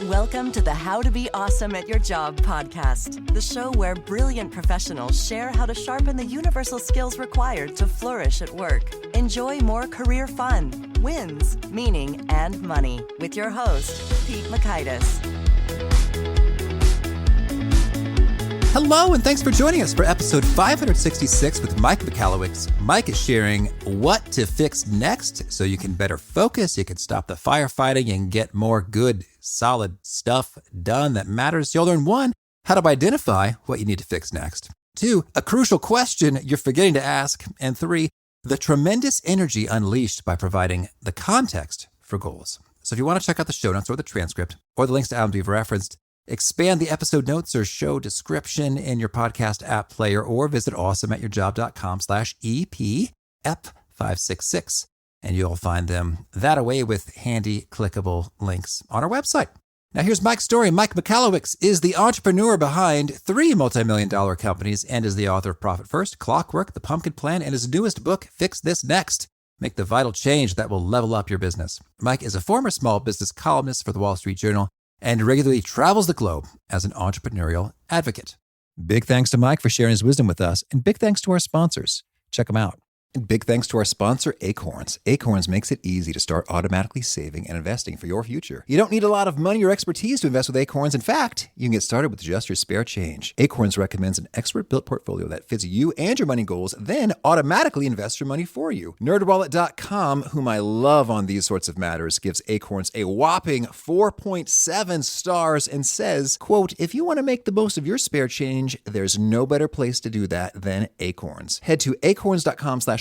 Welcome to the How to Be Awesome at Your Job podcast, the show where brilliant professionals share how to sharpen the universal skills required to flourish at work. Enjoy more career fun, wins, meaning, and money with your host, Pete Michalowicz. Hello, and thanks for joining us for episode 566 with Mike Michalowicz. Mike is sharing what to fix next so you can better focus, you can stop the firefighting, and get more good, solid stuff done that matters. You'll learn 1, how to identify what you need to fix next. 2, a crucial question you're forgetting to ask. And 3, the tremendous energy unleashed by providing the context for goals. So if you want to check out the show notes or the transcript or the links to items we've referenced, expand the episode notes or show description in your podcast app player, or visit awesomeatyourjob.com/EP566. And you'll find them that away with handy clickable links on our website. Now here's Mike's story. Mike Michalowicz is the entrepreneur behind 3 multimillion-dollar companies and is the author of Profit First, Clockwork, The Pumpkin Plan, and his newest book, Fix This Next. Make the vital change that will level up your business. Mike is a former small business columnist for the Wall Street Journal and regularly travels the globe as an entrepreneurial advocate. Big thanks to Mike for sharing his wisdom with us, and big thanks to our sponsors. Check them out. And big thanks to our sponsor, Acorns. Acorns makes it easy to start automatically saving and investing for your future. You don't need a lot of money or expertise to invest with Acorns. In fact, you can get started with just your spare change. Acorns recommends an expert-built portfolio that fits you and your money goals, then automatically invests your money for you. NerdWallet.com, whom I love on these sorts of matters, gives Acorns a whopping 4.7 stars and says, quote, if you want to make the most of your spare change, there's no better place to do that than Acorns. Head to acorns.com/awesome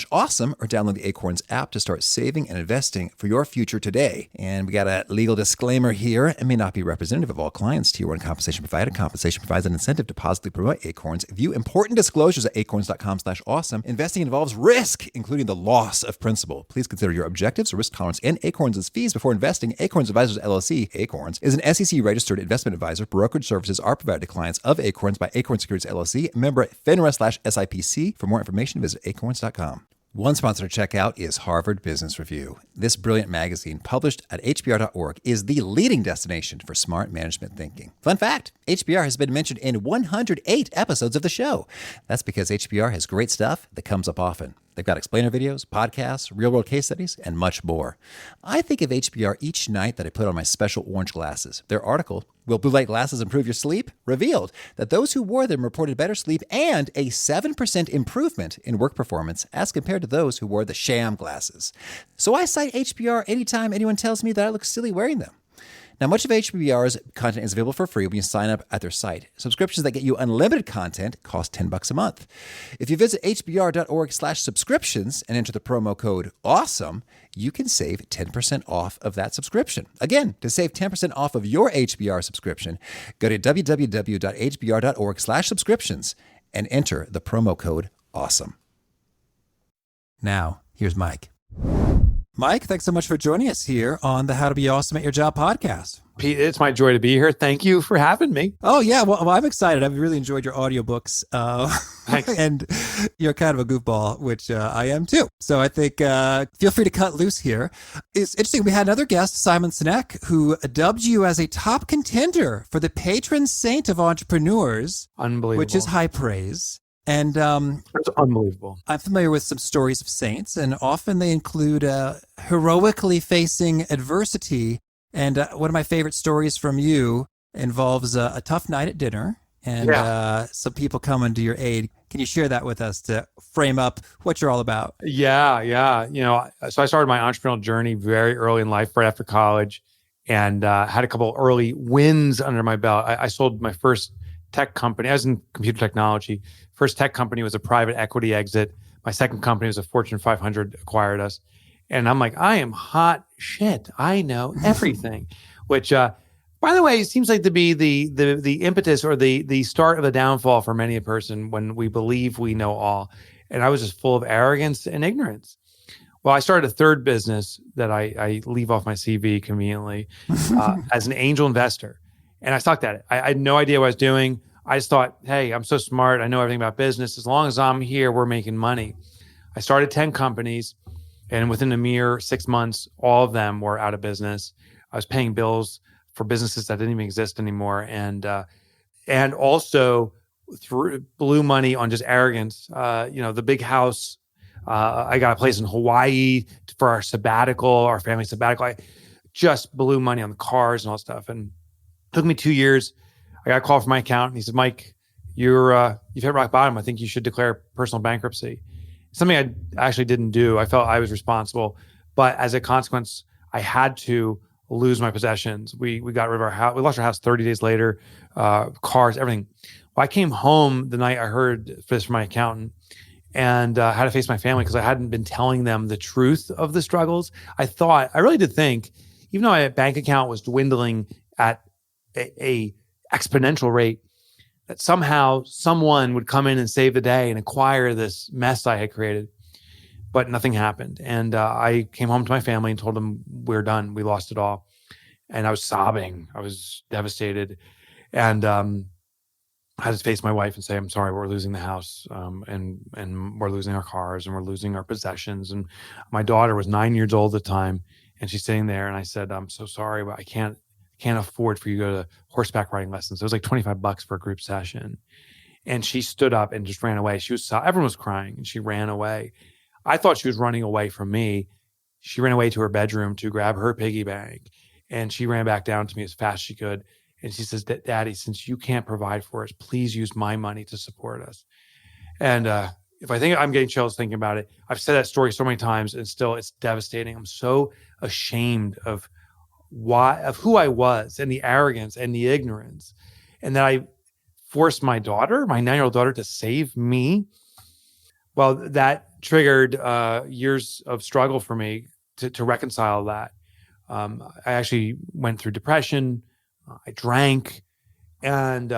or download the Acorns app to start saving and investing for your future today. And we got a legal disclaimer here. It may not be representative of all clients. Tier 1 compensation provided. Compensation provides an incentive to positively promote Acorns. View important disclosures at acorns.com/awesome. Investing involves risk, including the loss of principal. Please consider your objectives, risk tolerance, and Acorns' fees before investing. Acorns Advisors LLC, Acorns, is an SEC-registered investment advisor. Brokerage services are provided to clients of Acorns by Acorns Securities LLC, member FINRA/SIPC. For more information, visit acorns.com. One sponsor to check out is Harvard Business Review. This brilliant magazine, published at hbr.org, is the leading destination for smart management thinking. Fun fact, HBR has been mentioned in 108 episodes of the show. That's because HBR has great stuff that comes up often. They've got explainer videos, podcasts, real-world case studies, and much more. I think of HBR each night that I put on my special orange glasses. Their article, Will Blue Light Glasses Improve Your Sleep?, revealed that those who wore them reported better sleep and a 7% improvement in work performance as compared to those who wore the sham glasses. So I cite HBR anytime anyone tells me that I look silly wearing them. Now, much of HBR's content is available for free when you sign up at their site. Subscriptions that get you unlimited content cost $10 a month. If you visit hbr.org/subscriptions and enter the promo code AWESOME, you can save 10% off of that subscription. Again, to save 10% off of your HBR subscription, go to www.hbr.org/subscriptions and enter the promo code AWESOME. Now, here's Mike. Mike, thanks so much for joining us here on the How to Be Awesome at Your Job podcast. Pete, it's my joy to be here. Thank you for having me. Oh, yeah. Well, I'm excited. I've really enjoyed your audiobooks. And you're kind of a goofball, which I am too. So I think feel free to cut loose here. It's interesting. We had another guest, Simon Sinek, who dubbed you as a top contender for the patron saint of entrepreneurs. Unbelievable. Which is high praise. And that's unbelievable. I'm familiar with some stories of saints, and often they include heroically facing adversity. And one of my favorite stories from you involves a tough night at dinner and some people coming to your aid. Can you share that with us to frame up what you're all about? Yeah. So I started my entrepreneurial journey very early in life, right after college, and had a couple early wins under my belt. I sold my first tech company. I was in computer technology. First tech company was a private equity exit. My second company was a Fortune 500 acquired us. And I'm like, I am hot shit. I know everything, which, by the way, seems like to be the impetus or the start of the downfall for many a person when we believe we know all. And I was just full of arrogance and ignorance. Well, I started a third business that I leave off my CV conveniently as an angel investor. And I sucked at it. I had no idea what I was doing. I just thought, hey, I'm so smart. I know everything about business. As long as I'm here, we're making money. I started 10 companies. And within a mere 6 months, all of them were out of business. I was paying bills for businesses that didn't even exist anymore. And also blew money on just arrogance. The big house, I got a place in Hawaii for our sabbatical, our family sabbatical. I just blew money on the cars and all that stuff. And it took me 2 years. I got a call from my accountant. He said, Mike, you've hit rock bottom. I think you should declare personal bankruptcy. Something I actually didn't do. I felt I was responsible, but as a consequence, I had to lose my possessions. We got rid of our house. We lost our house 30 days later, cars, everything. Well, I came home the night I heard this from my accountant and had to face my family because I hadn't been telling them the truth of the struggles. I really did think, even though my bank account was dwindling at a exponential rate, that somehow someone would come in and save the day and acquire this mess I had created. But nothing happened. And I came home to my family and told them, we're done. We lost it all. And I was sobbing. I was devastated. And I had to face my wife and say, I'm sorry, we're losing the house. And we're losing our cars and we're losing our possessions. And my daughter was 9 years old at the time. And she's sitting there. And I said, I'm so sorry, but I can't afford for you to go to horseback riding lessons. It was like $25 for a group session. And she stood up and just ran away. Everyone was crying and she ran away. I thought she was running away from me. She ran away to her bedroom to grab her piggy bank. And she ran back down to me as fast as she could. And she says, Daddy, since you can't provide for us, please use my money to support us. And if I think I'm getting chills thinking about it, I've said that story so many times and still it's devastating. I'm so ashamed of who I was and the arrogance and the ignorance. And that I forced my 9-year-old daughter, to save me. Well, that triggered years of struggle for me to reconcile that. I actually went through depression. I drank and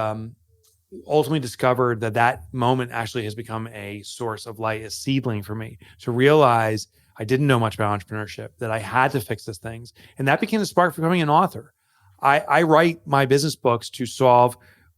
ultimately discovered that moment actually has become a source of light, a seedling for me to realize I didn't know much about entrepreneurship, that I had to fix these things. And that became the spark for becoming an author. I write my business books to solve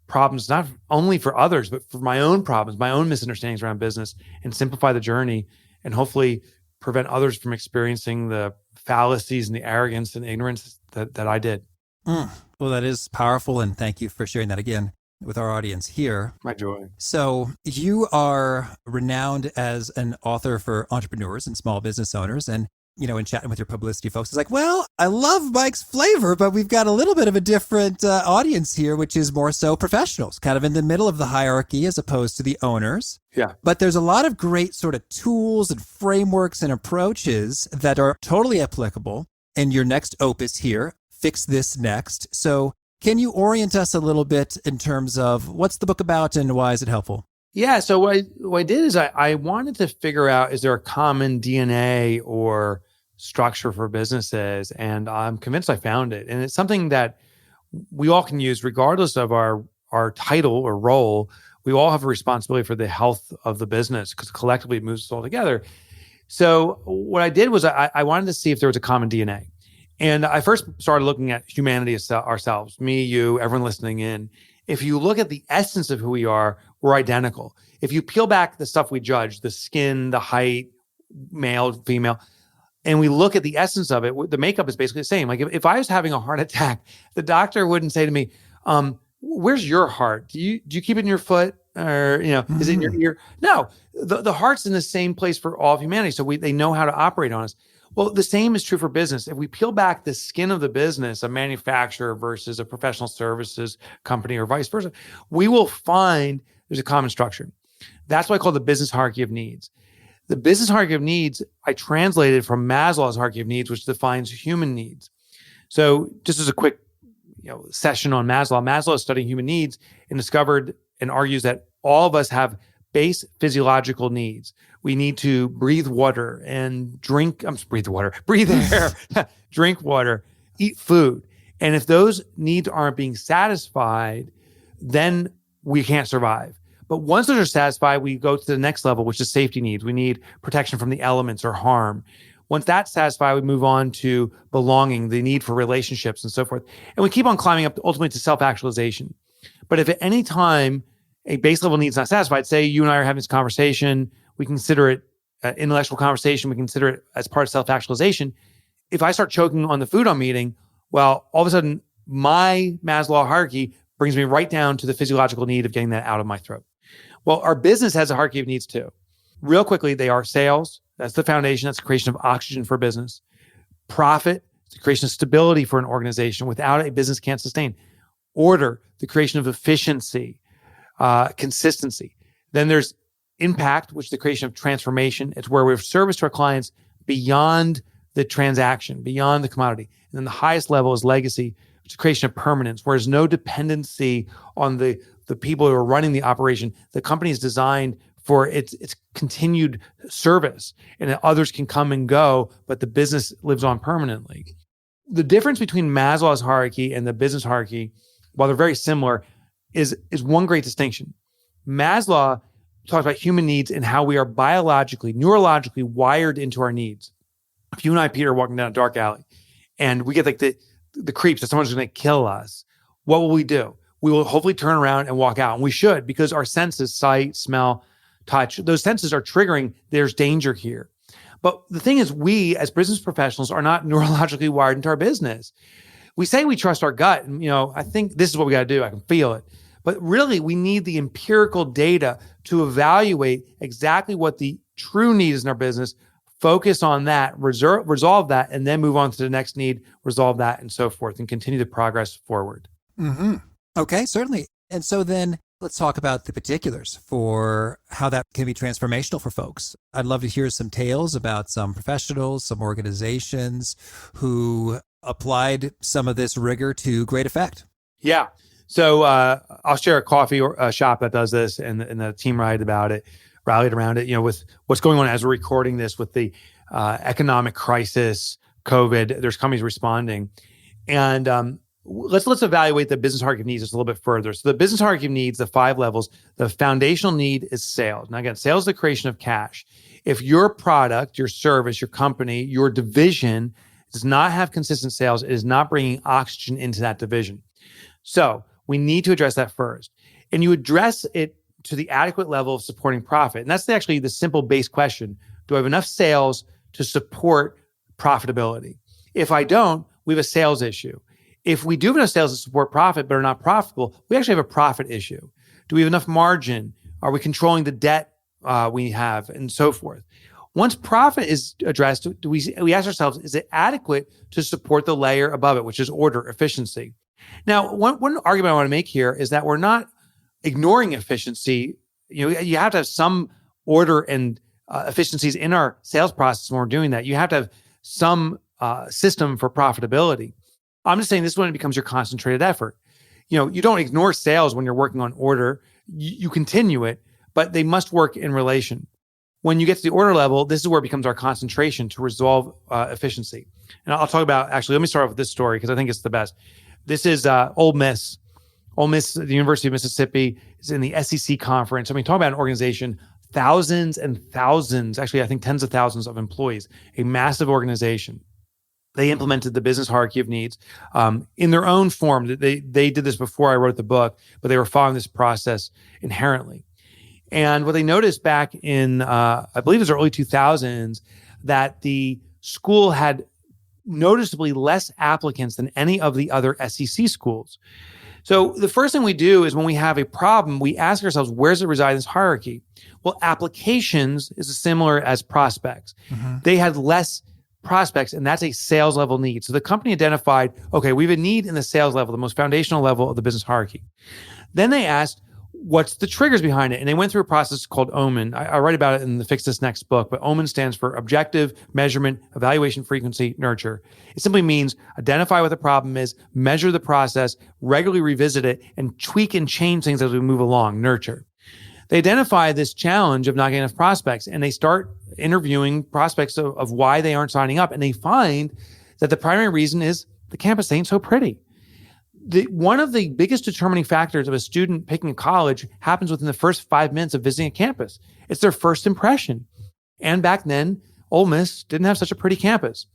problems, not only for others, but for my own problems, my own misunderstandings around business, and simplify the journey and hopefully prevent others from experiencing the fallacies and the arrogance and ignorance that I did. Well, that is powerful. And thank you for sharing that again with our audience here. My joy. So you are renowned as an author for entrepreneurs and small business owners. And, in chatting with your publicity folks, it's like, well, I love Mike's flavor, but we've got a little bit of a different audience here, which is more so professionals, kind of in the middle of the hierarchy as opposed to the owners. Yeah. But there's a lot of great sort of tools and frameworks and approaches that are totally applicable in your next opus here, Fix This Next. So can you orient us a little bit in terms of what's the book about and why is it helpful? Yeah. So what I did is I wanted to figure out, is there a common DNA or structure for businesses? And I'm convinced I found it. And it's something that we all can use regardless of our title or role. We all have a responsibility for the health of the business because collectively it moves us all together. So what I did was I wanted to see if there was a common DNA. And I first started looking at humanity ourselves, me, you, everyone listening in. If you look at the essence of who we are, we're identical. If you peel back the stuff we judge, the skin, the height, male, female, and we look at the essence of it, the makeup is basically the same. Like if I was having a heart attack, the doctor wouldn't say to me, where's your heart? Do you keep it in your foot? Or, is it in your ear? No, the heart's in the same place for all of humanity. So they know how to operate on us. Well, the same is true for business. If we peel back the skin of the business, a manufacturer versus a professional services company or vice versa, we will find there's a common structure. That's what I call the business hierarchy of needs. The business hierarchy of needs, I translated from Maslow's hierarchy of needs, which defines human needs. So just as a quick session on Maslow, Maslow is studying human needs and discovered and argues that all of us have base physiological needs. We need to breathe water and breathe air, drink water, eat food. And if those needs aren't being satisfied, then we can't survive. But once those are satisfied, we go to the next level, which is safety needs. We need protection from the elements or harm. Once that's satisfied, we move on to belonging, the need for relationships and so forth. And we keep on climbing up ultimately to self-actualization. But if at any time a base level need is not satisfied, say you and I are having this conversation, we consider it intellectual conversation, we consider it as part of self-actualization. If I start choking on the food I'm eating, well, all of a sudden my Maslow hierarchy brings me right down to the physiological need of getting that out of my throat. Well, our business has a hierarchy of needs too. Real quickly, they are sales. That's the foundation. That's the creation of oxygen for business. Profit, the creation of stability for an organization. Without it, a business can't sustain. Order, the creation of efficiency, consistency. Then there's impact, which is the creation of transformation. It's where we have service to our clients beyond the transaction, beyond the commodity. And then the highest level is legacy, which is the creation of permanence, where there's no dependency on the people who are running the operation. The company is designed for its continued service, and that others can come and go, but the business lives on permanently. The difference between Maslow's hierarchy and the business hierarchy, while they're very similar, is one great distinction. Maslow talks about human needs and how we are biologically, neurologically wired into our needs. If you and I, Peter, are walking down a dark alley and we get like the creeps that someone's going to kill us, what will we do? We will hopefully turn around and walk out. And we should, because our senses, sight, smell, touch, those senses are triggering there's danger here. But the thing is, we as business professionals are not neurologically wired into our business. We say we trust our gut, and I think this is what we got to do. I can feel it. But really, we need the empirical data to evaluate exactly what the true need is in our business, focus on that, resolve that, and then move on to the next need, resolve that, and so forth, and continue the progress forward. Mm-hmm. Okay, certainly. And so then let's talk about the particulars for how that can be transformational for folks. I'd love to hear some tales about some professionals, some organizations who applied some of this rigor to great effect. Yeah. So I'll share a coffee shop that does this, and the team rallied around it, with what's going on as we're recording this with the economic crisis, COVID, there's companies responding. And let's evaluate the business hierarchy of needs just a little bit further. So the business hierarchy of needs, the 5 levels, the foundational need is sales. Now again, sales is the creation of cash. If your product, your service, your company, your division does not have consistent sales, it is not bringing oxygen into that division. So we need to address that first. And you address it to the adequate level of supporting profit. And that's actually the simple base question. Do I have enough sales to support profitability? If I don't, we have a sales issue. If we do have enough sales to support profit but are not profitable, we actually have a profit issue. Do we have enough margin? Are we controlling the debt we have, and so forth? Once profit is addressed, we ask ourselves, is it adequate to support the layer above it, which is order, efficiency? Now, one argument I want to make here is that we're not ignoring efficiency. You have to have some order and efficiencies in our sales process when we're doing that. You have to have some system for profitability. I'm just saying this is when it becomes your concentrated effort. You don't ignore sales when you're working on order. You continue it, but they must work in relation. When you get to the order level, this is where it becomes our concentration to resolve efficiency. And I'll talk about, actually, let me start off with this story because I think it's the best. This is Ole Miss. Ole Miss, the University of Mississippi, is in the SEC conference. I mean, talk about an organization, thousands and thousands, actually, I think tens of thousands of employees, a massive organization. They implemented the business hierarchy of needs in their own form. They did this before I wrote the book, but they were following this process inherently. And what they noticed back in, I believe it was the early 2000s, that the school had noticeably less applicants than any of the other SEC schools. So the first thing we do is when we have a problem, we ask ourselves, where does it reside in this hierarchy? Well, applications is as similar as prospects. Mm-hmm. They had less prospects, and that's a sales level need. So the company identified, okay, we have a need in the sales level, the most foundational level of the business hierarchy. Then they asked, what's the triggers behind it? And they went through a process called OMEN. I write about it in the Fix This Next book, but OMEN stands for Objective, Measurement, Evaluation, Frequency, Nurture. It simply means identify what the problem is, measure the process, regularly revisit it, and tweak and change things as we move along, nurture. They identify this challenge of not getting enough prospects, and they start interviewing prospects of why they aren't signing up. And they find that the primary reason is the campus ain't so pretty. One of the biggest determining factors of a student picking a college happens within the first 5 minutes of visiting a campus. It's their first impression. And back then, Ole Miss didn't have such a pretty campus.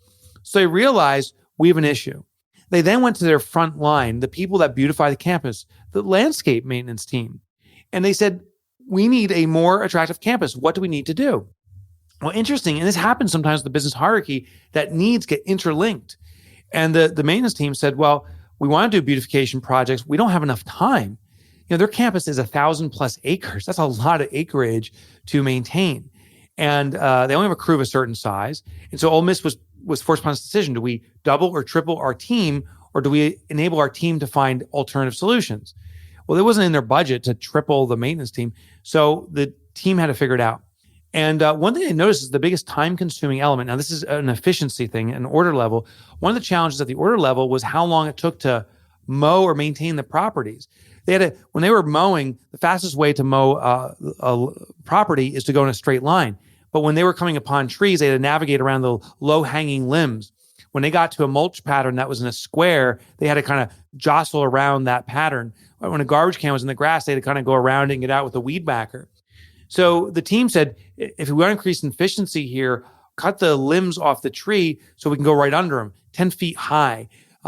So they realized we have an issue. They then went to their front line, the people that beautify the campus, the landscape maintenance team. And they said, we need a more attractive campus. What do we need to do? Well, interesting, and this happens sometimes with the business hierarchy, that needs get interlinked. And the maintenance team said, well, we want to do beautification projects. We don't have enough time. Their campus is 1,000+ acres. That's a lot of acreage to maintain. And they only have a crew of a certain size. And so Ole Miss was forced upon this decision. Do we double or triple our team, or do we enable our team to find alternative solutions? Well, it wasn't in their budget to triple the maintenance team. So the team had to figure it out. And one thing I noticed is the biggest time-consuming element. Now, this is an efficiency thing, an order level. One of the challenges at the order level was how long it took to mow or maintain the properties. When they were mowing, the fastest way to mow a property is to go in a straight line. But when they were coming upon trees, they had to navigate around the low-hanging limbs. When they got to a mulch pattern that was in a square, they had to kind of jostle around that pattern. When a garbage can was in the grass, they had to kind of go around it and get out with a weed whacker. So the team said, if we want to increase efficiency here, cut the limbs off the tree so we can go right under them, 10 feet high,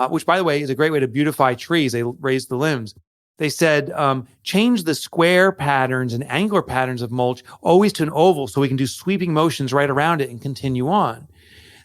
which, by the way, is a great way to beautify trees. They raise the limbs. They said, change the square patterns and angular patterns of mulch always to an oval so we can do sweeping motions right around it and continue on.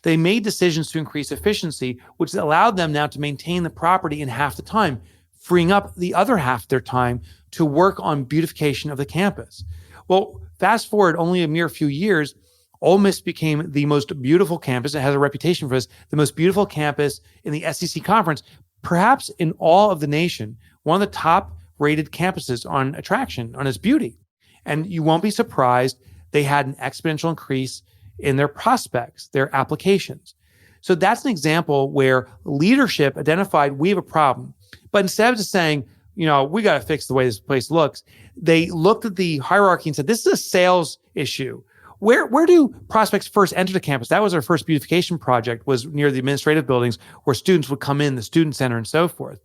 They made decisions to increase efficiency, which allowed them now to maintain the property in half the time, freeing up the other half of their time to work on beautification of the campus. Well, fast forward only a mere few years, Ole Miss became the most beautiful campus. It has a reputation for this, the most beautiful campus in the SEC conference, perhaps in all of the nation, one of the top rated campuses on attraction, on its beauty. And you won't be surprised, they had an exponential increase in their prospects, their applications. So that's an example where leadership identified we have a problem. But instead of just saying, we got to fix the way this place looks, they looked at the hierarchy and said, this is a sales issue. Where do prospects first enter the campus? That was our first beautification project, was near the administrative buildings where students would come in, the student center and so forth.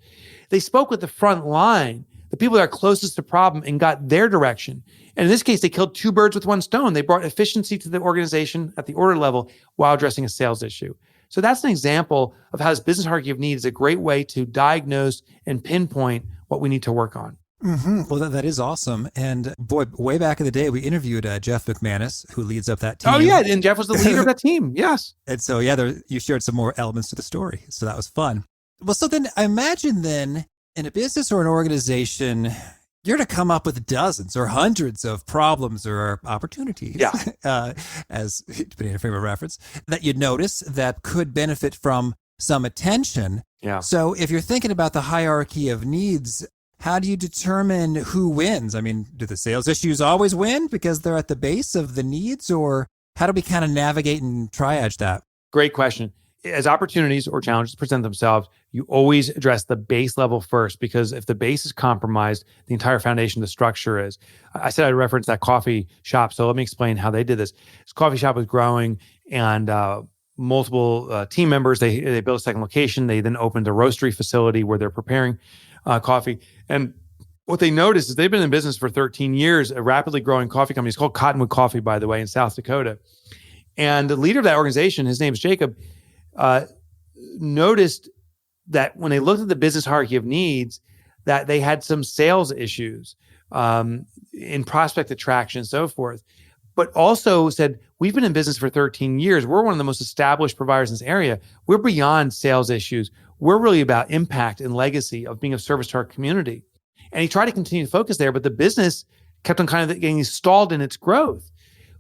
They spoke with the front line, the people that are closest to the problem, and got their direction. And in this case, they killed two birds with one stone. They brought efficiency to the organization at the order level while addressing a sales issue. So that's an example of how this business hierarchy of need is a great way to diagnose and pinpoint what we need to work on. Mm-hmm. Well, that is awesome. And boy, way back in the day, we interviewed Jeff McManus, who leads up that team. Oh, yeah. And Jeff was the leader of that team. Yes. And so, you shared some more elements to the story. So that was fun. Well, so then I imagine then in a business or an organization, you're to come up with dozens or hundreds of problems or opportunities, as depending on your frame of reference, that you notice that could benefit from some attention. Yeah. So if you're thinking about the hierarchy of needs, how do you determine who wins? I mean, do the sales issues always win because they're at the base of the needs, or how do we kind of navigate and triage that? Great question. As opportunities or challenges present themselves, you always address the base level first, because if the base is compromised, the entire foundation, the structure is. I said I'd reference that coffee shop, so let me explain how they did this. This coffee shop was growing, and multiple team members, they built a second location. They then opened a roastery facility where they're preparing coffee. And what they noticed is they've been in business for 13 years, a rapidly growing coffee company. It's called Cottonwood Coffee, by the way, in South Dakota. And the leader of that organization, his name is Jacob, noticed that when they looked at the business hierarchy of needs, that they had some sales issues in prospect attraction and so forth, but also said, we've been in business for 13 years. We're one of the most established providers in this area. We're beyond sales issues. We're really about impact and legacy of being of service to our community. And he tried to continue to focus there, but the business kept on kind of getting stalled in its growth.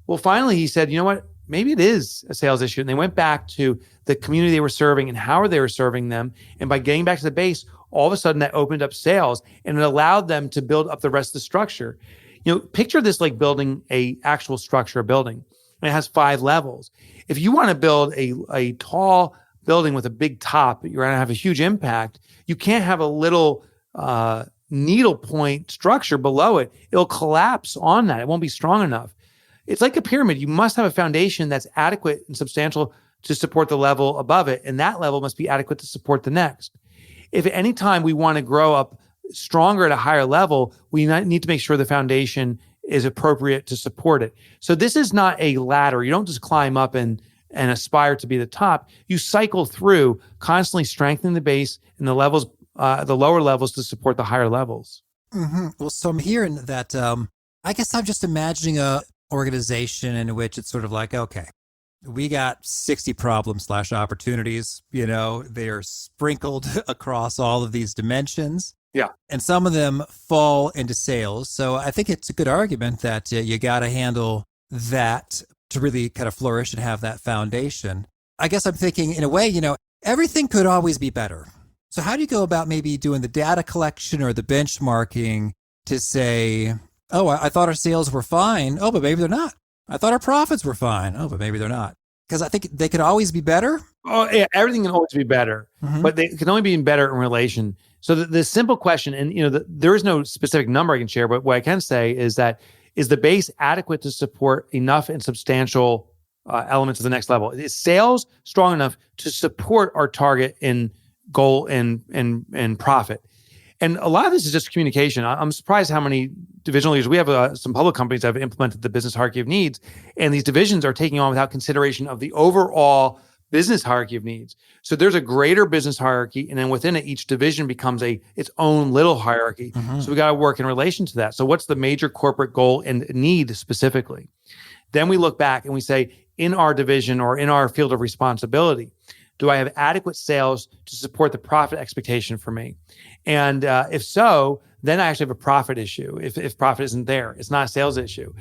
Well, finally, he said, you know what? Maybe it is a sales issue. And they went back to the community they were serving and how they were serving them. And by getting back to the base, all of a sudden that opened up sales and it allowed them to build up the rest of the structure. Picture this like building a actual structure, a building. And it has 5 levels. If you want to build a tall building with a big top, you're going to have a huge impact. You can't have a little needle point structure below it. It'll collapse on that. It won't be strong enough. It's like a pyramid. You must have a foundation that's adequate and substantial to support the level above it. And that level must be adequate to support the next. If at any time we want to grow up stronger at a higher level, we need to make sure the foundation is appropriate to support it. So this is not a ladder. You don't just climb up and aspire to be the top. You cycle through, constantly strengthening the base and the levels, the lower levels to support the higher levels. Mm-hmm. Well, so I'm hearing that, I guess I'm just imagining a organization in which it's sort of like, okay, we got 60 problems/opportunities. They are sprinkled across all of these dimensions. Yeah. And some of them fall into sales. So I think it's a good argument that you got to handle that to really kind of flourish and have that foundation. I guess I'm thinking in a way, everything could always be better. So how do you go about maybe doing the data collection or the benchmarking to say, oh, I thought our sales were fine. Oh, but maybe they're not. I thought our profits were fine. Oh, but maybe they're not. Because I think they could always be better. Oh, yeah, everything can always be better, but they can only be better in relation. So the simple question, and there is no specific number I can share, but what I can say is that is the base adequate to support enough and substantial elements of the next level? Is sales strong enough to support our target in goal and profit? And a lot of this is just communication. I'm surprised how many divisional leaders, we have some public companies that have implemented the business hierarchy of needs, and these divisions are taking on without consideration of the overall business hierarchy of needs. So there's a greater business hierarchy, and then within it, each division becomes its own little hierarchy. So we got to work in relation to that. So what's the major corporate goal and need specifically? Then we look back and we say, in our division or in our field of responsibility, do I have adequate sales to support the profit expectation for me? And if so, then I actually have a profit issue. If profit isn't there, it's not a sales issue.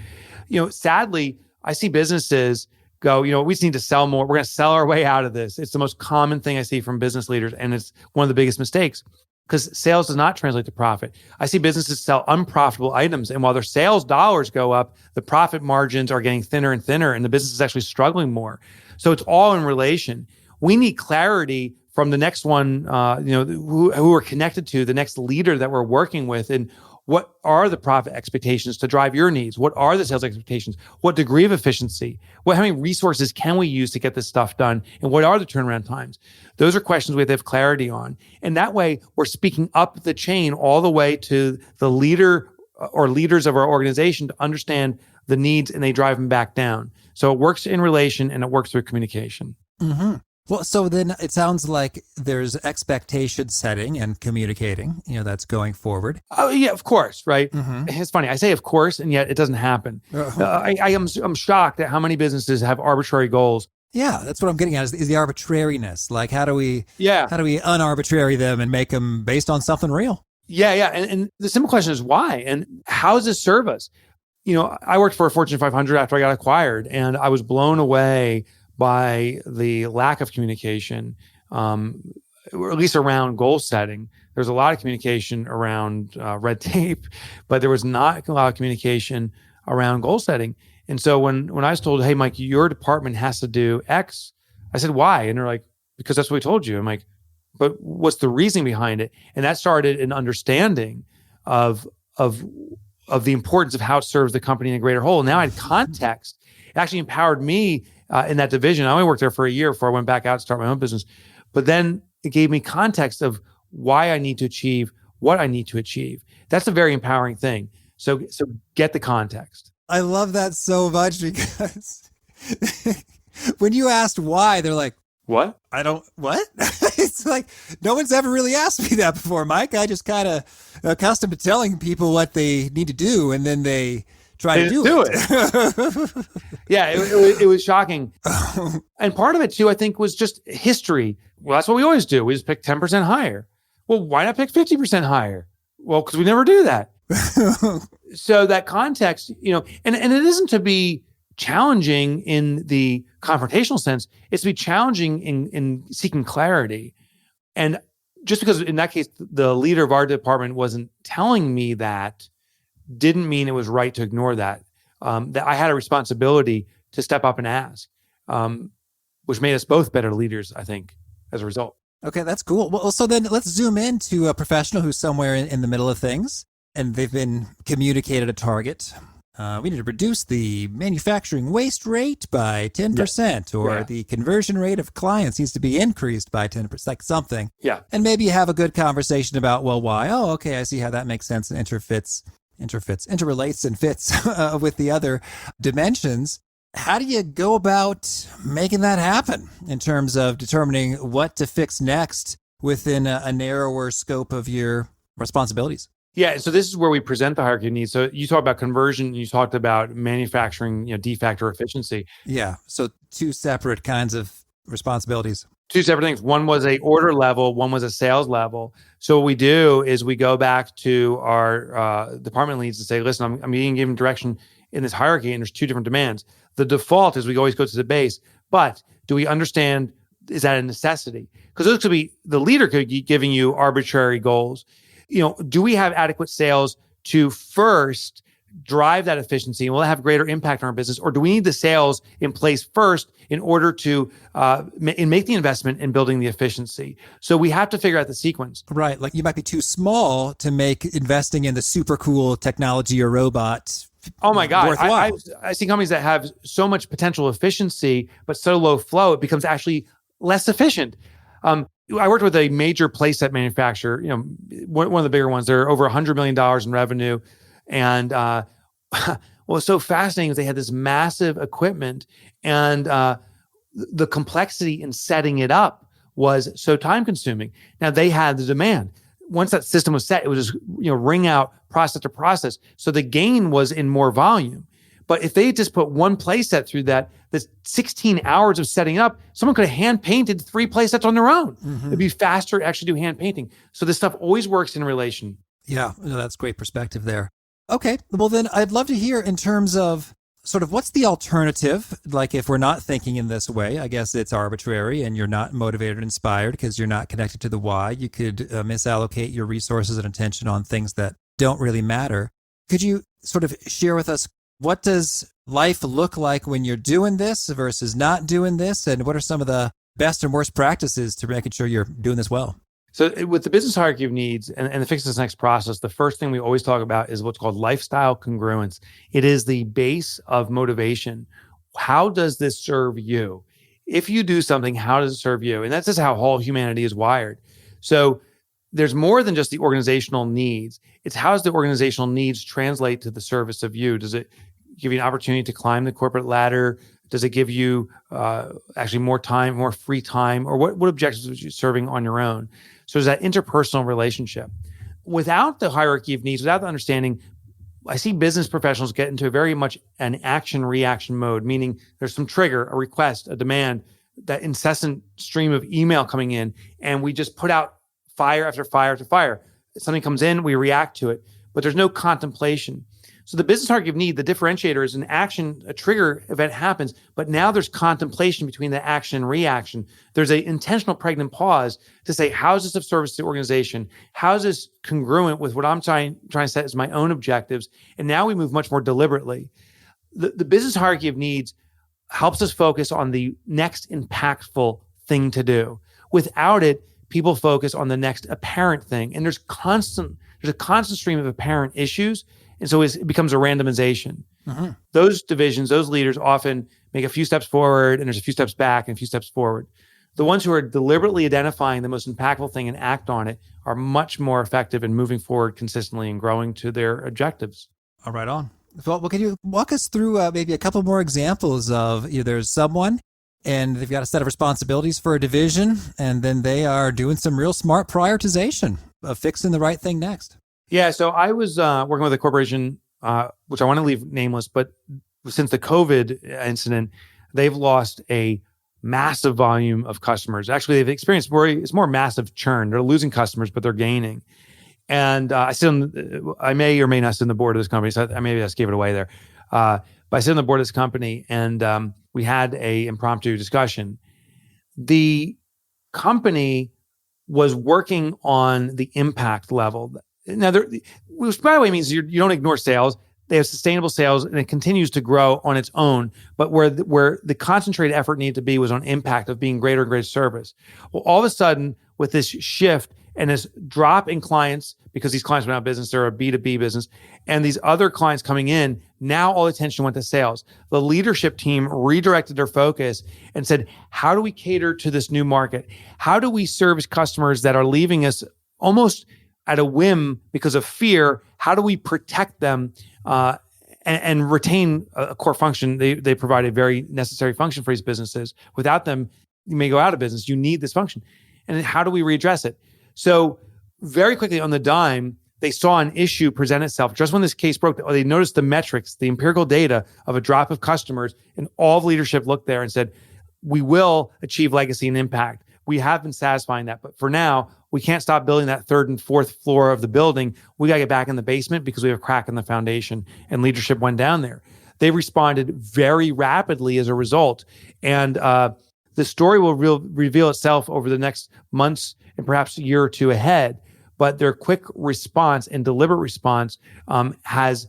Sadly, I see businesses go, we just need to sell more. We're going to sell our way out of this. It's the most common thing I see from business leaders, and it's one of the biggest mistakes because sales does not translate to profit. I see businesses sell unprofitable items, and while their sales dollars go up, the profit margins are getting thinner and thinner, and the business is actually struggling more. So it's all in relation. We need clarity from the next one, who we're connected to, the next leader that we're working with, and what are the profit expectations to drive your needs? What are the sales expectations? What degree of efficiency? How many resources can we use to get this stuff done? And what are the turnaround times? Those are questions we have to have clarity on. And that way, we're speaking up the chain all the way to the leader or leaders of our organization to understand the needs, and they drive them back down. So it works in relation, and it works through communication. Mm-hmm. Well, so then it sounds like there's expectation setting and communicating, that's going forward. Oh, yeah, of course, right? It's funny. I say of course, and yet it doesn't happen. I'm shocked at how many businesses have arbitrary goals. Yeah, that's what I'm getting at is the arbitrariness. Like, how do we unarbitrary them and make them based on something real? Yeah. And the simple question is why? And how does this serve us? I worked for a Fortune 500 after I got acquired, and I was blown away by the lack of communication, or at least around goal setting. There's a lot of communication around red tape, but there was not a lot of communication around goal setting. And so when I was told, hey, Mike, your department has to do X, I said, why? And they're like, because that's what we told you. I'm like, but what's the reasoning behind it? And that started an understanding of the importance of how it serves the company in a greater whole. Now I had context. It actually empowered me in that division. I only worked there for a year before I went back out to start my own business. But then it gave me context of why I need to achieve what I need to achieve. That's a very empowering thing. So get the context. I love that so much because when you asked why, they're like, what? What? It's like, no one's ever really asked me that before, Mike. I just kind of accustomed to telling people what they need to do, and then they try to do it. Yeah, it was shocking. And part of it too, I think, was just history. Well, that's what we always do. We just pick 10% higher. Well, why not pick 50% higher? Well, because we never do that. So that context, and it isn't to be challenging in the confrontational sense. It's to be challenging in seeking clarity. And just because in that case, the leader of our department wasn't telling me that, didn't mean it was right to ignore that. That I had a responsibility to step up and ask, which made us both better leaders, I think, as a result. Okay, that's cool. Well, so then let's zoom in to a professional who's somewhere in the middle of things, and they've been communicated a target. We need to reduce the manufacturing waste rate by 10%, or the conversion rate of clients needs to be increased by 10%, like something. Yeah. And maybe have a good conversation about, well, why? Oh, okay, I see how that makes sense and interrelates and fits with the other dimensions. How do you go about making that happen in terms of determining what to fix next within a narrower scope of your responsibilities? Yeah, so this is where we present the hierarchy of needs. So you talked about conversion, you talked about manufacturing, defect or efficiency. Yeah. So two separate kinds of responsibilities. Two separate things. One was a order level, one was a sales level. So what we do is we go back to our department leads and say, listen, I'm being given direction in this hierarchy and there's two different demands. The default is we always go to the base, but do we understand, is that a necessity? Because those could be, the leader could be giving you arbitrary goals. Do we have adequate sales to first drive that efficiency and will it have greater impact on our business? Or do we need the sales in place first in order to make the investment in building the efficiency? So we have to figure out the sequence. Right. Like you might be too small to make investing in the super cool technology or robot. Oh my God. Worthwhile. I see companies that have so much potential efficiency, but so low flow, it becomes actually less efficient. I worked with a major playset manufacturer, one of the bigger ones. They're over $100 million in revenue. And what was so fascinating is they had this massive equipment and the complexity in setting it up was so time consuming. Now they had the demand. Once that system was set, it was just, ring out process to process. So the gain was in more volume. But if they just put one play set through that, the 16 hours of setting up, someone could have hand painted 3 play sets on their own. Mm-hmm. It'd be faster to actually do hand painting. So this stuff always works in relation. Yeah, that's great perspective there. Okay, well then I'd love to hear in terms of sort of what's the alternative? Like if we're not thinking in this way, I guess it's arbitrary and you're not motivated or inspired because you're not connected to the why. You could misallocate your resources and attention on things that don't really matter. Could you sort of share with us, what does life look like when you're doing this versus not doing this? And what are some of the best and worst practices to making sure you're doing this well? So with the business hierarchy of needs and the Fix This Next process, the first thing we always talk about is what's called lifestyle congruence. It is the base of motivation. How does this serve you? If you do something, how does it serve you? And that's just how all humanity is wired. So there's more than just the organizational needs. It's how does the organizational needs translate to the service of you? Does it give you an opportunity to climb the corporate ladder? Does it give you actually more time, more free time? Or what objectives are you serving on your own? So there's that interpersonal relationship. Without the hierarchy of needs, without the understanding, I see business professionals get into very much an action-reaction mode, meaning there's some trigger, a request, a demand, that incessant stream of email coming in, and we just put out fire after fire after fire. Something comes in, we react to it, but there's no contemplation. So the business hierarchy of need, the differentiator is an action, a trigger event happens, but now there's contemplation between the action and reaction. There's an intentional pregnant pause to say, how is this of service to the organization? How is this congruent with what I'm trying to set as my own objectives? And now we move much more deliberately. The business hierarchy of needs helps us focus on the next impactful thing to do. Without it, people focus on the next apparent thing. And there's a constant stream of apparent issues. And so it becomes a randomization. Uh-huh. Those divisions, those leaders often make a few steps forward and there's a few steps back and a few steps forward. The ones who are deliberately identifying the most impactful thing and act on it are much more effective in moving forward consistently and growing to their objectives. All right on. Well, can you walk us through maybe a couple more examples of there's someone and they've got a set of responsibilities for a division and then they are doing some real smart prioritization of fixing the right thing next? Yeah, so I was working with a corporation, which I want to leave nameless, but since the COVID incident, they've lost a massive volume of customers. Actually, they've experienced more massive churn. They're losing customers, but they're gaining. And I may or may not sit on the board of this company, so maybe I just gave it away there. But I sit on the board of this company, and we had a impromptu discussion. The company was working on the impact level. Now, which by the way means you don't ignore sales. They have sustainable sales and it continues to grow on its own. But where the concentrated effort needed to be was on impact of being greater and greater service. Well, all of a sudden, with this shift and this drop in clients, because these clients went out of business, they're a B2B business, and these other clients coming in, now all attention went to sales. The leadership team redirected their focus and said, how do we cater to this new market? How do we service customers that are leaving us almost at a whim because of fear? How do we protect them and retain a core function? They provide a very necessary function for these businesses. Without them, you may go out of business. You need this function. And how do we readdress it? So very quickly on the dime, they saw an issue present itself just when this case broke, or they noticed the metrics, the empirical data of a drop of customers, and all of leadership looked there and said, we will achieve legacy and impact. We have been satisfying that, but for now, we can't stop building that third and fourth floor of the building. We got to get back in the basement because we have a crack in the foundation, and leadership went down there. They responded very rapidly as a result. And the story will reveal itself over the next months and perhaps a year or two ahead. But their quick response and deliberate response has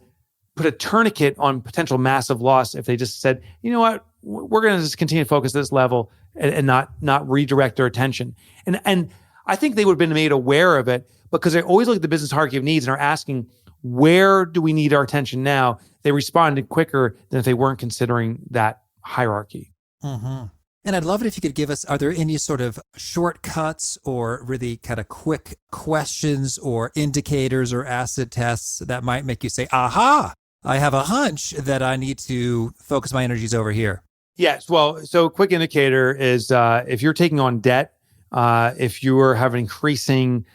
put a tourniquet on potential massive loss if they just said, you know what, we're going to just continue to focus at this level and not redirect their attention. And I think they would have been made aware of it because they always look at the business hierarchy of needs and are asking, where do we need our attention now? They responded quicker than if they weren't considering that hierarchy. Mm-hmm. And I'd love it if you could give us, are there any sort of shortcuts or really kind of quick questions or indicators or acid tests that might make you say, aha, I have a hunch that I need to focus my energies over here? Yes. Well, so a quick indicator is if you're taking on debt, if you are having increasing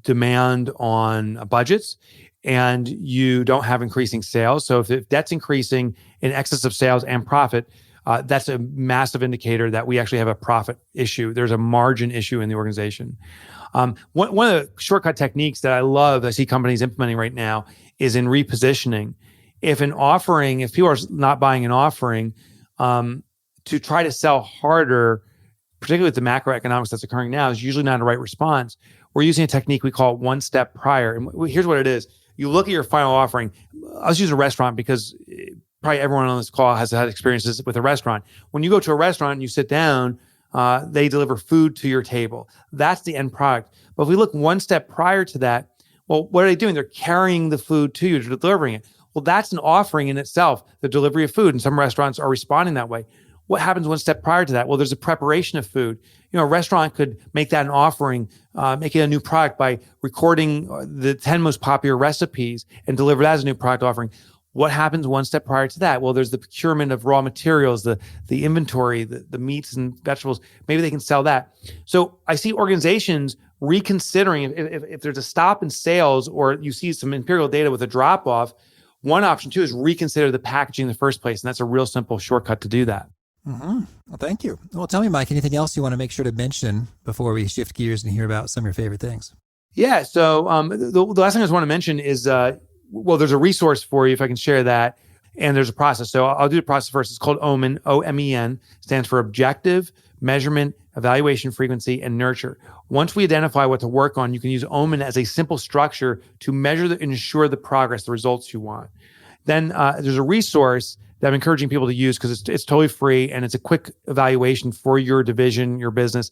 demand on budgets, and you don't have increasing sales. So if debt's increasing in excess of sales and profit, that's a massive indicator that we actually have a profit issue. There's a margin issue in the organization. One of the shortcut techniques that I see companies implementing right now is in repositioning. If people are not buying an offering, to try to sell harder, particularly with the macroeconomics that's occurring now, is usually not the right response. We're using a technique we call one step prior. And here's what it is. You look at your final offering. I'll just use a restaurant because probably everyone on this call has had experiences with a restaurant. When you go to a restaurant and you sit down, they deliver food to your table. That's the end product. But if we look one step prior to that, well, what are they doing? They're carrying the food to you, they're delivering it. Well, that's an offering in itself, the delivery of food. And some restaurants are responding that way. What happens one step prior to that? Well, there's a preparation of food. A restaurant could make that an offering, make it a new product by recording the 10 most popular recipes and deliver that as a new product offering. What happens one step prior to that? Well, there's the procurement of raw materials, the inventory, the meats and vegetables. Maybe they can sell that. So I see organizations reconsidering if there's a stop in sales or you see some empirical data with a drop off. One option too is reconsider the packaging in the first place. And that's a real simple shortcut to do that. Mm-hmm. Well, thank you. Well, tell me, Mike, anything else you want to make sure to mention before we shift gears and hear about some of your favorite things? Yeah. So the last thing I just want to mention is, there's a resource for you if I can share that. And there's a process. So I'll do the process first. It's called OMEN, O-M-E-N, stands for Objective, Measurement, Evaluation, Frequency, and Nurture. Once we identify what to work on, you can use OMEN as a simple structure to measure and ensure the progress, the results you want. Then there's a resource that I'm encouraging people to use because it's totally free and it's a quick evaluation for your division, your business.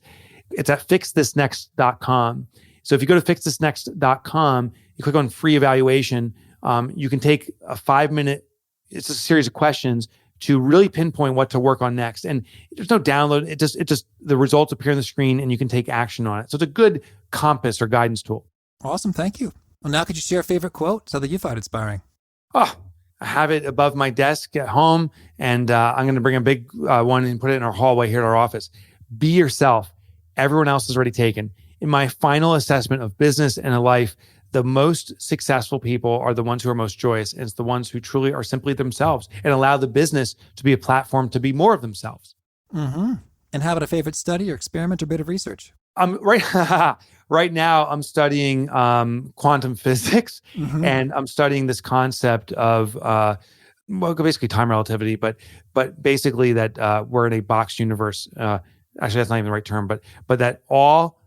It's at fixthisnext.com. So if you go to fixthisnext.com, you click on free evaluation. You can take a 5-minute, it's a series of questions to really pinpoint what to work on next. And there's no download. It just the results appear on the screen and you can take action on it. So it's a good compass or guidance tool. Awesome. Thank you. Well, now could you share a favorite quote, something you find inspiring? I have it above my desk at home, and I'm going to bring a big one and put it in our hallway here at our office. Be yourself. Everyone else is already taken. In my final assessment of business and a life, the most successful people are the ones who are most joyous. And it's the ones who truly are simply themselves and allow the business to be a platform to be more of themselves. Mm-hmm. And how about a favorite study or experiment or bit of research? Right now, I'm studying quantum physics, mm-hmm. and I'm studying this concept of basically time relativity, but basically that we're in a box universe. Actually, that's not even the right term, but that all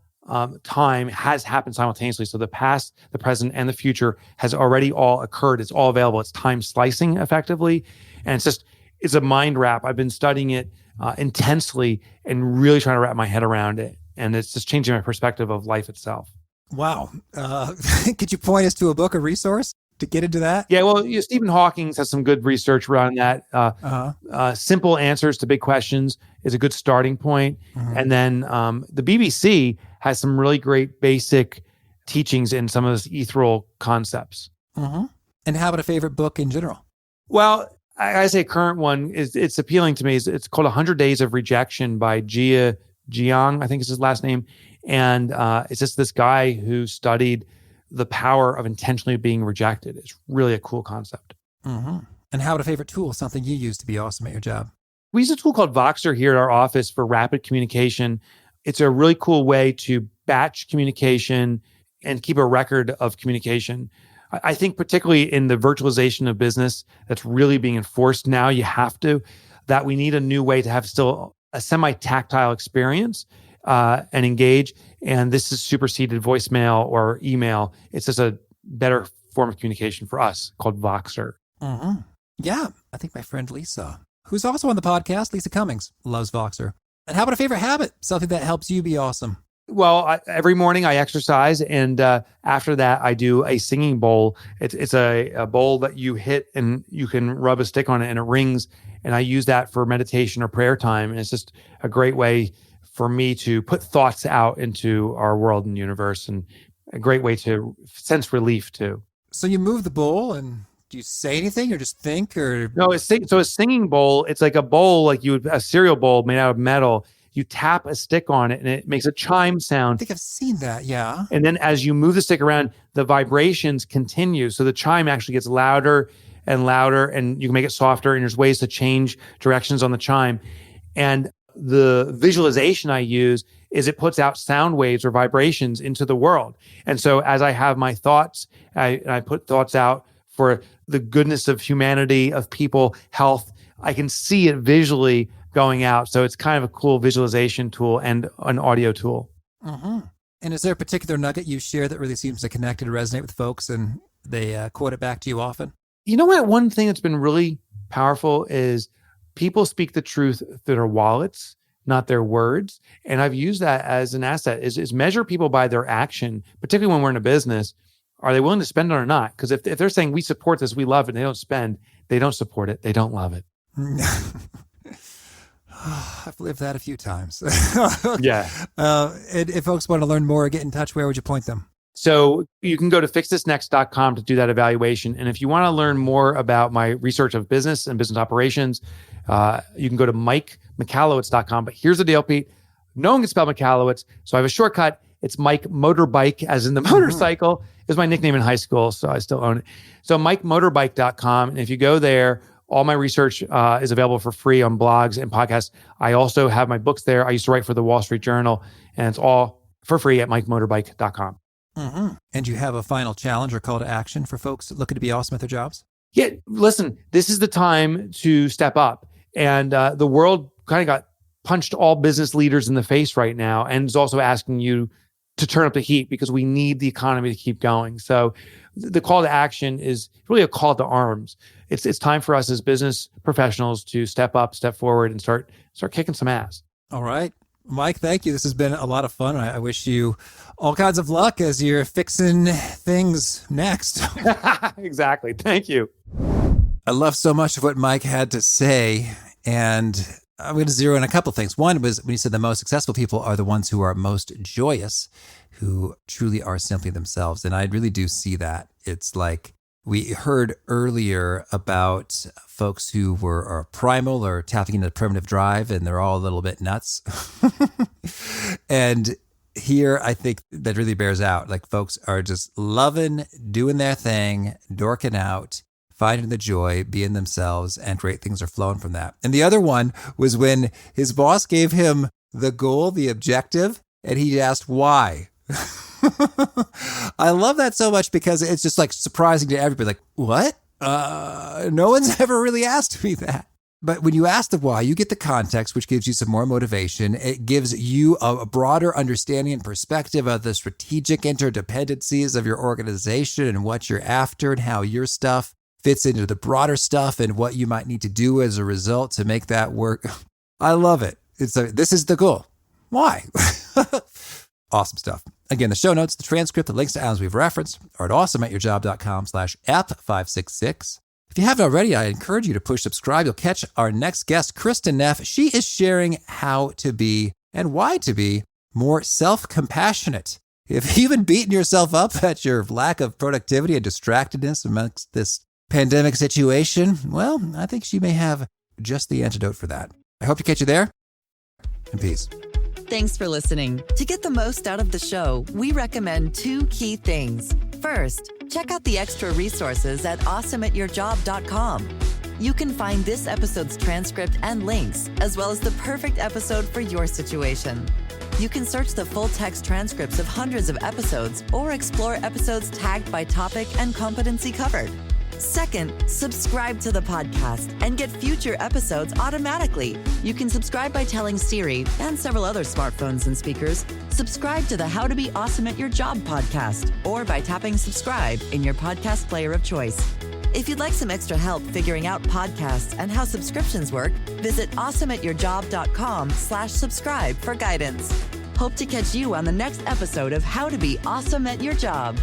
time has happened simultaneously. So the past, the present, and the future has already all occurred. It's all available. It's time slicing effectively, and it's a mind wrap. I've been studying it intensely and really trying to wrap my head around it. And it's just changing my perspective of life itself. Wow. Could you point us to a book or resource to get into that? Yeah, well, Stephen Hawking has some good research around that. Simple Answers to Big Questions is a good starting point. Mm-hmm. And then the BBC has some really great basic teachings in some of those ethereal concepts. Mm-hmm. And how about a favorite book in general? Well, I say a current one it's appealing to me. It's called 100 Days of Rejection by Jiang, I think is his last name. And it's just this guy who studied the power of intentionally being rejected. It's really a cool concept. Mm-hmm. And how about a favorite tool, something you use to be awesome at your job? We use a tool called Voxer here at our office for rapid communication. It's a really cool way to batch communication and keep a record of communication. I think particularly in the virtualization of business that's really being enforced now, that we need a new way to have still a semi-tactile experience and engage. And this has superseded voicemail or email. It's just a better form of communication for us called Voxer. Mm-hmm. Yeah, I think my friend Lisa, who's also on the podcast, Lisa Cummings, loves Voxer. And how about a favorite habit? Something that helps you be awesome? Well, every morning I exercise, and after that I do a singing bowl. It's a bowl that you hit and you can rub a stick on it and it rings. And I use that for meditation or prayer time. And it's just a great way for me to put thoughts out into our world and universe, and a great way to sense relief too. So you move the bowl, and do you say anything or just think? Or no, a singing bowl, it's like a bowl, like a cereal bowl made out of metal. You tap a stick on it and it makes a chime sound. I think I've seen that, yeah. And then as you move the stick around, the vibrations continue. So the chime actually gets louder and louder, and you can make it softer, and there's ways to change directions on the chime. And the visualization I use is it puts out sound waves or vibrations into the world. And so as I have my thoughts, I put thoughts out for the goodness of humanity, of people, health, I can see it visually going out. So it's kind of a cool visualization tool and an audio tool. Mm-hmm. And is there a particular nugget you share that really seems to connect and resonate with folks, and they quote it back to you often? You know what? One thing that's been really powerful is people speak the truth through their wallets, not their words. And I've used that as an asset, is measure people by their action, particularly when we're in a business. Are they willing to spend it or not? Because if they're saying we support this, we love it, and they don't spend, they don't support it, they don't love it. I've lived that a few times. Yeah. And if folks want to learn more or get in touch, where would you point them? So you can go to fixthisnext.com to do that evaluation. And if you want to learn more about my research of business and business operations, you can go to MikeMichalowicz.com. But here's the deal, Pete. No one can spell Michalowicz, so I have a shortcut. It's Mike Motorbike, as in the motorcycle. It was my nickname in high school, so I still own it. So MikeMotorbike.com. And if you go there, all my research is available for free on blogs and podcasts. I also have my books there. I used to write for the Wall Street Journal, and it's all for free at MikeMotorbike.com. Mm-hmm. And you have a final challenge or call to action for folks looking to be awesome at their jobs? Yeah, listen, this is the time to step up. And the world kind of got punched all business leaders in the face right now, and is also asking you to turn up the heat because we need the economy to keep going. So the call to action is really a call to arms. It's time for us as business professionals to step up, step forward, and start kicking some ass. All right. Mike, thank you. This has been a lot of fun. I wish you all kinds of luck as you're fixing things next. Exactly. Thank you. I love so much of what Mike had to say, and I'm going to zero in a couple things. One was when he said the most successful people are the ones who are most joyous, who truly are simply themselves. And I really do see that. It's like we heard earlier about folks who are primal or tapping into the primitive drive, and they're all a little bit nuts. And here, I think that really bears out. Like, folks are just loving, doing their thing, dorking out, finding the joy, being themselves, and great things are flowing from that. And the other one was when his boss gave him the goal, the objective, and he asked why. I love that so much because it's just like surprising to everybody. Like, what? No one's ever really asked me that. But when you ask the why, you get the context, which gives you some more motivation. It gives you a broader understanding and perspective of the strategic interdependencies of your organization and what you're after and how your stuff fits into the broader stuff and what you might need to do as a result to make that work. I love it. This is the goal. Why? Awesome stuff. Again, the show notes, the transcript, the links to items we've referenced are at awesomeatyourjob.com/app566. If you haven't already, I encourage you to push subscribe. You'll catch our next guest, Kristen Neff. She is sharing how to be and why to be more self-compassionate. If you've been beating yourself up at your lack of productivity and distractedness amongst this pandemic situation, well, I think she may have just the antidote for that. I hope to catch you there, and peace. Thanks for listening. To get the most out of the show, we recommend 2 key things. First, check out the extra resources at awesomeatyourjob.com. You can find this episode's transcript and links, as well as the perfect episode for your situation. You can search the full text transcripts of hundreds of episodes or explore episodes tagged by topic and competency covered. Second, subscribe to the podcast and get future episodes automatically. You can subscribe by telling Siri and several other smartphones and speakers, subscribe to the How to Be Awesome at Your Job podcast, or by tapping subscribe in your podcast player of choice. If you'd like some extra help figuring out podcasts and how subscriptions work, visit awesomeatyourjob.com/subscribe for guidance. Hope to catch you on the next episode of How to Be Awesome at Your Job.